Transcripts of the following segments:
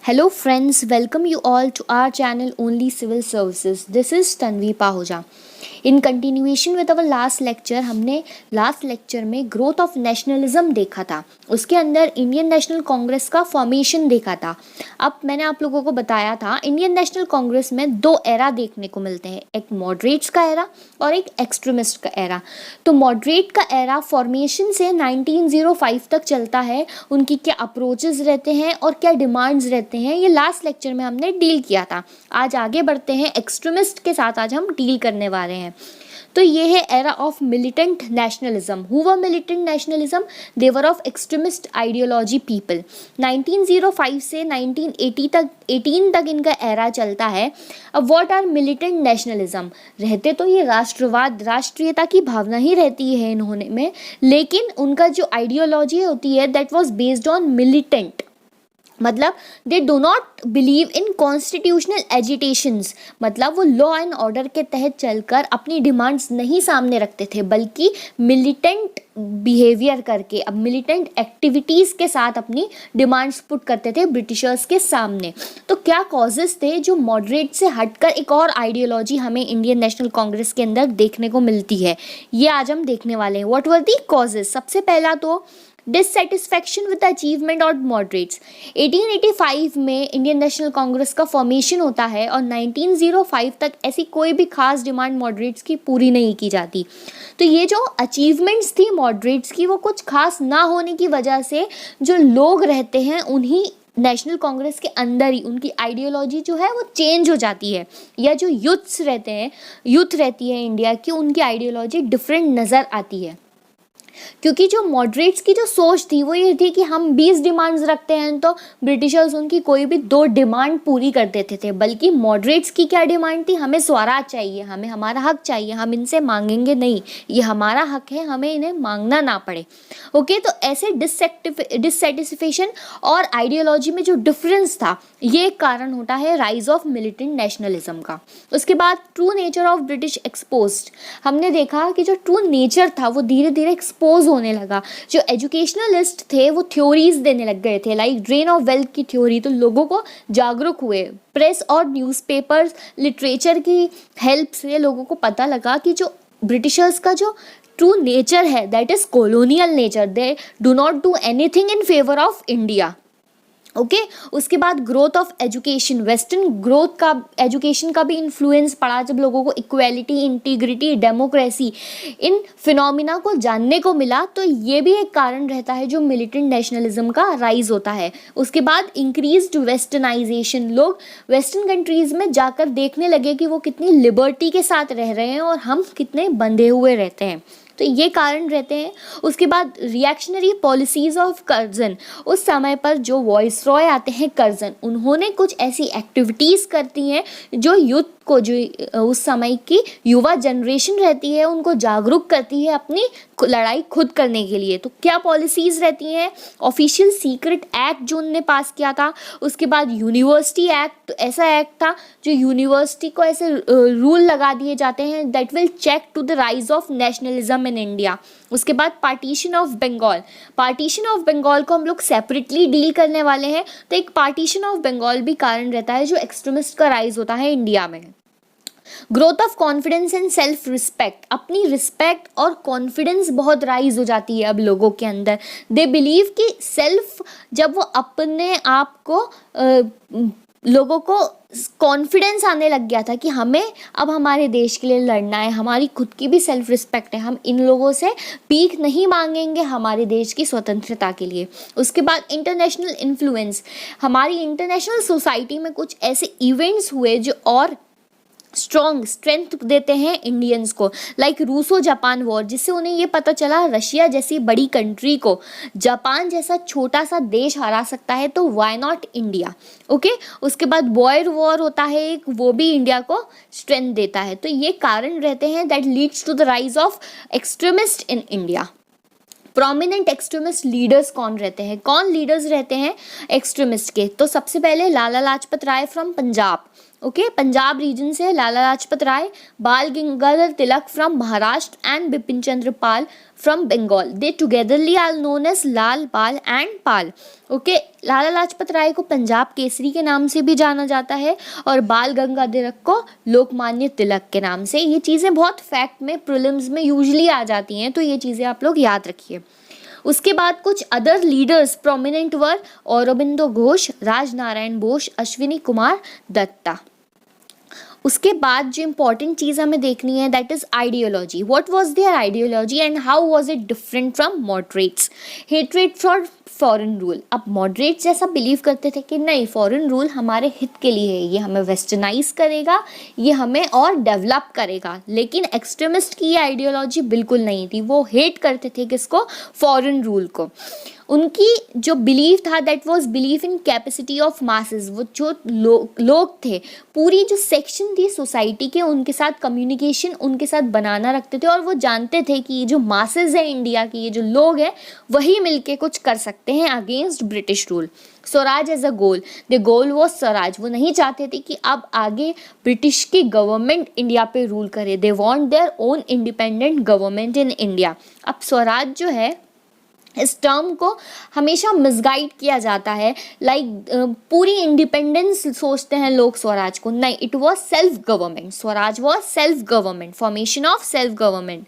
Hello friends, welcome you all to our channel Only Civil Services. This is Tanvi Pahuja. In continuation with our last lecture हमने last lecture में growth of nationalism देखा था, उसके अंदर Indian national Congress का formation देखा था। अब मैंने आप लोगों को बताया था इंडियन नेशनल कांग्रेस में दो एरा देखने को मिलते हैं, एक मॉडरेट्स का एरा और एक एक्सट्रीमिस्ट का एरा। तो मॉडरेट का एरा फॉर्मेशन से 1905 तक चलता है, उनकी क्या अप्रोचेस रहते हैं और क्या डिमांड्स रहते हैं, ये लास्ट लेक्चर में हमने डील किया था। आज आगे बढ़ते हैं, एक्सट्रीमिस्ट के साथ आज हम डील करने वाले हैं। तो ये है era of militant nationalism. Who were militant nationalism? They were of extremist ideology people. 1905 से 1918 तक इनका एरा चलता है। अब व्हाट आर मिलिटेंट नेशनलिज्म? रहते तो ये राष्ट्रवाद, राष्ट्रीयता की भावना ही रहती है इन्होंने में, लेकिन उनका जो आइडियोलॉजी होती है that was based on militant, मतलब they do not believe in constitutional agitations, मतलब वो लॉ एंड ऑर्डर के तहत चलकर अपनी डिमांड्स नहीं सामने रखते थे, बल्कि मिलिटेंट बिहेवियर करके, अब मिलिटेंट एक्टिविटीज़ के साथ अपनी डिमांड्स पुट करते थे ब्रिटिशर्स के सामने। तो क्या कॉजेस थे जो मॉडरेट से हटकर एक और आइडियोलॉजी हमें इंडियन नेशनल कांग्रेस के अंदर देखने को मिलती है, ये आज हम देखने वाले हैं। What were the causes? सबसे पहला तो dissatisfaction with achievement of moderates. 1885 में इंडियन नेशनल कांग्रेस का फॉर्मेशन होता है और 1905 तक ऐसी कोई भी खास डिमांड मॉडरेट्स की पूरी नहीं की जाती। तो ये जो अचीवमेंट्स थी मॉडरेट्स की, वो कुछ खास ना होने की वजह से जो लोग रहते हैं उन्हीं नेशनल कांग्रेस के अंदर ही उनकी आइडियोलॉजी जो है वो चेंज हो जाती है, या जो यूथ्स रहते हैं, यूथ रहती है इंडिया की, उनकी आइडियोलॉजी डिफरेंट नज़र आती है। क्योंकि जो मॉडरेट्स की जो सोच थी वो ये थी कि हम 20 डिमांड्स रखते हैं तो ब्रिटिशर्स उनकी कोई भी 2 डिमांड पूरी कर देते थे, बल्कि मॉडरेट्स की क्या डिमांड थी? हमें स्वराज चाहिए, हमें हमारा हक चाहिए, हम इनसे मांगेंगे नहीं, ये हमारा हक है, हमें इन्हें मांगना ना पड़े। ओके, तो ऐसे डिससेटिस्फेक्शन और आइडियोलॉजी में जो डिफरेंस था, ये एक कारण होता है राइज ऑफ मिलिटेंट नेशनलिज्म का। उसके बाद true nature of British exposed, हमने देखा कि जो ट्रू नेचर था वो धीरे धीरे एक्सपोज होने लगा। जो एजुकेशनलिस्ट थे वो थ्योरीज देने लग गए थे, लाइक ड्रेन ऑफ वेल्थ की थ्योरी, तो लोगों को जागरूक हुए। प्रेस और न्यूज़पेपर्स, लिटरेचर की हेल्प से लोगों को पता लगा कि जो ब्रिटिशर्स का जो ट्रू नेचर है that is colonial nature, they do not do anything in favour of India. Okay, उसके बाद growth of education, western growth का एजुकेशन का भी इन्फ्लुएंस पड़ा, जब लोगों को equality, integrity, democracy, in phenomena को जानने को मिला, तो ये भी एक कारण रहता है जो मिलिटेंट नेशनलिज्म का राइज होता है। उसके बाद इंक्रीज्ड वेस्टर्नाइजेशन, लोग वेस्टर्न कंट्रीज़ में जाकर देखने लगे कि वो कितनी लिबर्टी के साथ रह रहे हैं और हम कितने बंधे हुए रहते हैं, तो ये कारण रहते हैं। उसके बाद रिएक्शनरी पॉलिसीज़ ऑफ कर्जन, उस समय पर जो वॉइस रॉय आते हैं कर्जन, उन्होंने कुछ ऐसी एक्टिविटीज़ करती हैं जो यूथ को, जो उस समय की युवा जनरेशन रहती है, उनको जागरूक करती है अपनी लड़ाई खुद करने के लिए। तो क्या पॉलिसीज़ रहती हैं? ऑफिशियल सीक्रेट एक्ट जो उनने पास किया था। उसके बाद यूनिवर्सिटी एक्ट, तो ऐसा एक्ट था जो यूनिवर्सिटी को ऐसे रूल लगा दिए जाते हैं that will check to the rise of nationalism in India. उसके बाद partition of Bengal, partition of Bengal को हम लोग सेपरेटली डील करने वाले हैं। तो एक पार्टीशन ऑफ बंगाल भी कारण रहता है जो एक्सट्रीमिस्ट का राइज होता है इंडिया में। Growth of confidence and self respect, अपनी रिस्पेक्ट और कॉन्फिडेंस बहुत राइज हो जाती है अब लोगों के अंदर। दे बिलीव कि सेल्फ, जब वो अपने आप को लोगों को कॉन्फिडेंस आने लग गया था कि हमें अब हमारे देश के लिए लड़ना है, हमारी खुद की भी सेल्फ रिस्पेक्ट है, हम इन लोगों से भीख नहीं मांगेंगे हमारे देश की स्वतंत्रता के लिए। उसके बाद इंटरनेशनल इन्फ्लुएंस, हमारी इंटरनेशनल सोसाइटी में कुछ ऐसे इवेंट्स हुए जो और स्ट्रेंथ देते हैं इंडियंस को, लाइक रूसो जापान वॉर, जिससे उन्हें ये पता चला रशिया जैसी बड़ी कंट्री को जापान जैसा छोटा सा देश हरा सकता है, तो वाई नॉट इंडिया। ओके, उसके बाद बॉयर वॉर होता है एक, वो भी इंडिया को स्ट्रेंथ देता है। तो ये कारण रहते हैं that leads to the rise of extremist in India. Prominent extremist leaders कौन रहते हैं? कौन लीडर्स रहते हैं एक्सट्रीमिस्ट के? तो सबसे पहले Lala Lajpat Rai from Punjab. Okay, Punjab region से Lala Lajpat Rai, Bal Gangadhar Tilak from Maharashtra and Bipin Chandra Pal from Bengal. They togetherly are known as Lal, Bal and Pal. Okay, Lala Lajpat Rai को पंजाब केसरी के नाम से भी जाना जाता है और बाल गंगाधर तिलक को लोकमान्य तिलक के नाम से। ये चीज़ें बहुत फैक्ट में प्रीलिम्स में यूजुअली आ जाती हैं, तो ये चीज़ें आप लोग याद रखिए। उसके बाद कुछ अदर लीडर्स प्रोमिनेंट वर औरोबिंदो घोष, राजनारायण बोस, अश्विनी कुमार दत्ता। उसके बाद जो इम्पॉर्टेंट चीज़ हमें देखनी है that is ideology. What was there ideology and how was it different from moderates? Hatred for foreign rule. अब मॉडरेट्स जैसा बिलीव करते थे कि नहीं, फॉरेन रूल हमारे हित के लिए है, ये हमें वेस्टर्नाइज करेगा, ये हमें और डेवलप करेगा। लेकिन एक्सट्रीमिस्ट की ये आइडियोलॉजी बिल्कुल नहीं थी, वो हेट करते थे किसको? फॉरेन रूल को। उनकी जो बिलीव था that was belief in capacity of masses. वो जो लोग थे, पूरी जो सेक्शन थी सोसाइटी के, उनके साथ कम्युनिकेशन उनके साथ बनाना रखते थे और वो जानते थे कि ये जो मासेस है इंडिया की, ये जो लोग हैं, वही मिलके कुछ कर सकते हैं against British rule. Swaraj as a goal, the goal was Swaraj. वो नहीं चाहते थे कि अब आगे ब्रिटिश की गवर्नमेंट इंडिया पे रूल करे। They want their own independent government in India. अब स्वराज जो है, इस टर्म को हमेशा मिसगाइड किया जाता है, लाइक पूरी इंडिपेंडेंस सोचते हैं लोग स्वराज को। नहीं, it was self government. Swaraj was self government, formation of self government.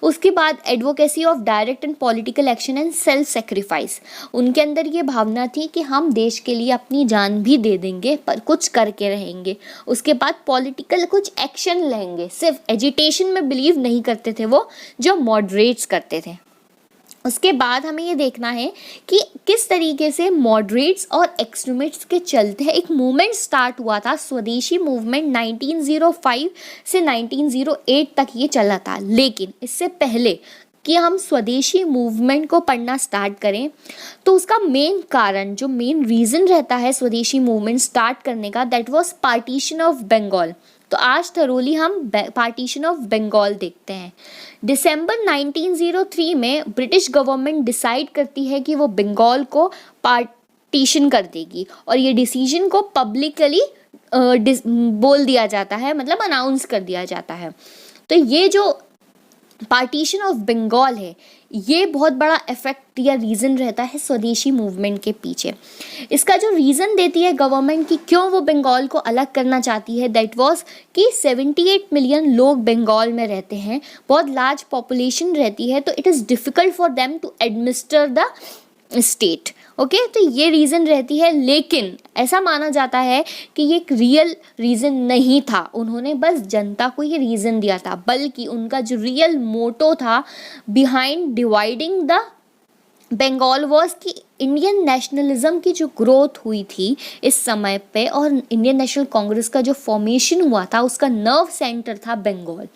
उसके बाद advocacy of direct and political action and self sacrifice. उनके अंदर ये भावना थी कि हम देश के लिए अपनी जान भी दे देंगे पर कुछ करके रहेंगे। उसके बाद पॉलिटिकल कुछ एक्शन लेंगे। सिर्फ एजिटेशन में बिलीव नहीं करते थे वो, जो मॉडरेट्स करते थे। उसके बाद हमें ये देखना है कि किस तरीके से मॉडरेट्स और एक्सट्रीमिस्ट्स के चलते एक मूवमेंट स्टार्ट हुआ था। स्वदेशी मूवमेंट 1905 से 1908 तक ये चला था। लेकिन इससे पहले कि हम स्वदेशी मूवमेंट को पढ़ना स्टार्ट करें, तो उसका मेन कारण, जो मेन रीज़न रहता है स्वदेशी मूवमेंट स्टार्ट करने का, that was partition of Bengal. तो आज थरोली हम पार्टीशन ऑफ बंगाल देखते हैं। दिसंबर 1903 में ब्रिटिश गवर्नमेंट डिसाइड करती है कि वो बंगाल को पार्टीशन कर देगी और ये डिसीजन को पब्लिकली बोल दिया जाता है, मतलब अनाउंस कर दिया जाता है। तो ये जो पार्टीशन ऑफ बंगाल है, ये बहुत बड़ा इफेक्ट या रीज़न रहता है स्वदेशी मूवमेंट के पीछे। इसका जो रीज़न देती है गवर्नमेंट कि क्यों वो बंगाल को अलग करना चाहती है, दैट वाज कि 78 मिलियन लोग बंगाल में रहते हैं, बहुत लार्ज पॉपुलेशन रहती है, तो it is difficult for them to administer the state. Okay, तो ये रीज़न रहती है। लेकिन ऐसा माना जाता है कि ये एक रियल रीज़न नहीं था, उन्होंने बस जनता को ये रीज़न दिया था, बल्कि उनका जो रियल मोटो था behind dividing the Bengal was कि इंडियन नेशनलिज्म की जो ग्रोथ हुई थी इस समय पे, और इंडियन नेशनल कांग्रेस का जो फॉर्मेशन हुआ था, उसका नर्व सेंटर था बंगाल।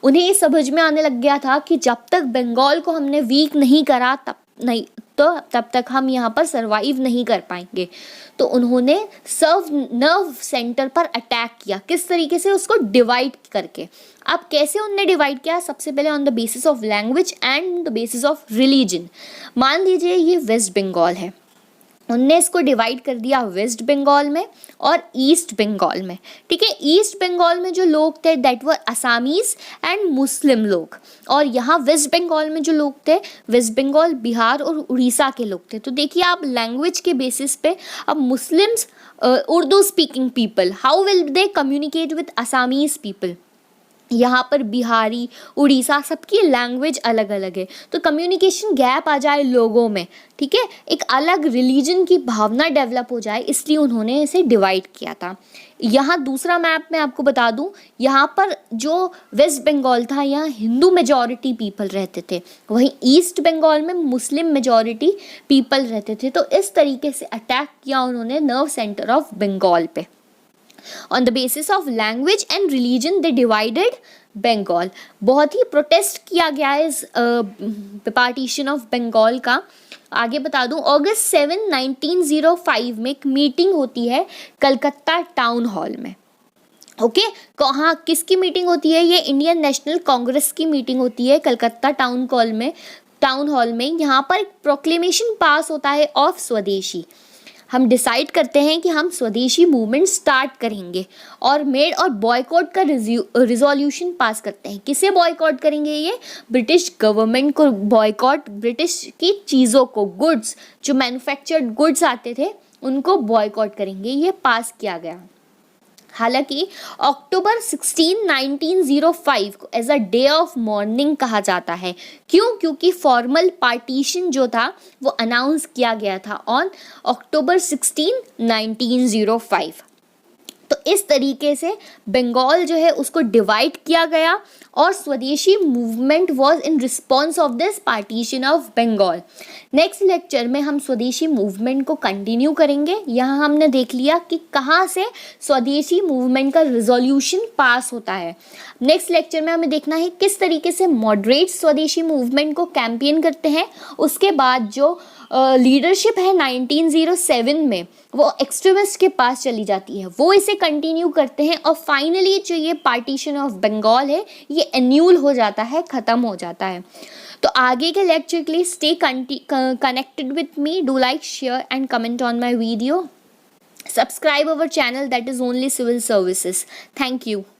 उन्हें ये समझ में आने लग गया था कि जब तक बंगाल को हमने वीक नहीं करा तब तक हम यहाँ पर सरवाइव नहीं कर पाएंगे। तो उन्होंने नर्व सेंटर पर अटैक किया। किस तरीके से? उसको डिवाइड करके। अब कैसे उन्होंने डिवाइड किया? सबसे पहले on the basis of language and the basis of religion. मान लीजिए ये वेस्ट बंगाल है, उनने इसको डिवाइड कर दिया वेस्ट बंगाल में और ईस्ट बंगाल में। ठीक है, ईस्ट बंगाल में जो लोग थे that were Assamese and Muslim लोग, और यहाँ वेस्ट बंगाल में जो लोग थे, वेस्ट बंगाल, बिहार और उड़ीसा के लोग थे। तो देखिए आप लैंग्वेज के बेसिस पे, अब Muslims Urdu speaking people, how will they communicate with Assamese people? यहाँ पर बिहारी, उड़ीसा, सबकी लैंग्वेज अलग अलग है, तो कम्युनिकेशन गैप आ जाए लोगों में। ठीक है, एक अलग रिलीजन की भावना डेवलप हो जाए, इसलिए उन्होंने इसे डिवाइड किया था। यहाँ दूसरा मैप मैं आपको बता दूँ, यहाँ पर जो वेस्ट बंगाल था, यहाँ हिंदू मेजॉरिटी पीपल रहते थे, वहीं ईस्ट बंगाल में मुस्लिम मेजॉरिटी पीपल रहते थे। तो इस तरीके से अटैक किया उन्होंने नर्व सेंटर ऑफ बंगाल पे। On the basis of language and religion they divided Bengal। बहुत ही प्रोटेस्ट किया गया इस पार्टीशन ऑफ बंगाल का। आगे बता दूं, अगस्त 7, 1905 में एक मीटिंग होती है कलकत्ता टाउन हॉल में। ओके, कहाँ किसकी मीटिंग होती है? ये इंडियन नेशनल कांग्रेस की मीटिंग होती है कलकत्ता टाउन हॉल में। यहाँ पर एक प्रोक्लेमेशन पास होता है ऑफ स्वदेशी। हम डिसाइड करते हैं कि हम स्वदेशी मूवमेंट स्टार्ट करेंगे और मेड और बॉयकॉट का रिजोल्यूशन पास करते हैं। किसे बॉयकॉट करेंगे? ये ब्रिटिश गवर्नमेंट को बॉयकॉट, ब्रिटिश की चीज़ों को, गुड्स, जो मैन्युफैक्चर्ड गुड्स आते थे उनको बॉयकॉट करेंगे, ये पास किया गया। हालांकि अक्टूबर 16, 1905 को as a day of mourning कहा जाता है। क्यों? क्योंकि फॉर्मल पार्टीशन जो था वो अनाउंस किया गया था ऑन अक्टूबर 16, 1905। तो इस तरीके से बंगाल जो है उसको डिवाइड किया गया और Swadeshi movement was in response of this partition of Bengal. Next lecture में हम स्वदेशी मूवमेंट को कंटिन्यू करेंगे। यहाँ हमने देख लिया कि कहाँ से स्वदेशी मूवमेंट का रिजोल्यूशन पास होता है। नेक्स्ट लेक्चर में हमें देखना है किस तरीके से मॉडरेट स्वदेशी मूवमेंट को कैंपेन करते हैं। उसके बाद जो लीडरशिप है 1907 में वो एक्सट्रीमिस्ट के पास चली जाती है, वो इसे कंटिन्यू करते हैं और फाइनली जो ये पार्टीशन ऑफ बंगाल है ये एन्यूल हो जाता है, ख़त्म हो जाता है। तो आगे के लेक्चर के लिए stay connected with me, do like, share and comment on my video, subscribe our channel that is only civil services. Thank you.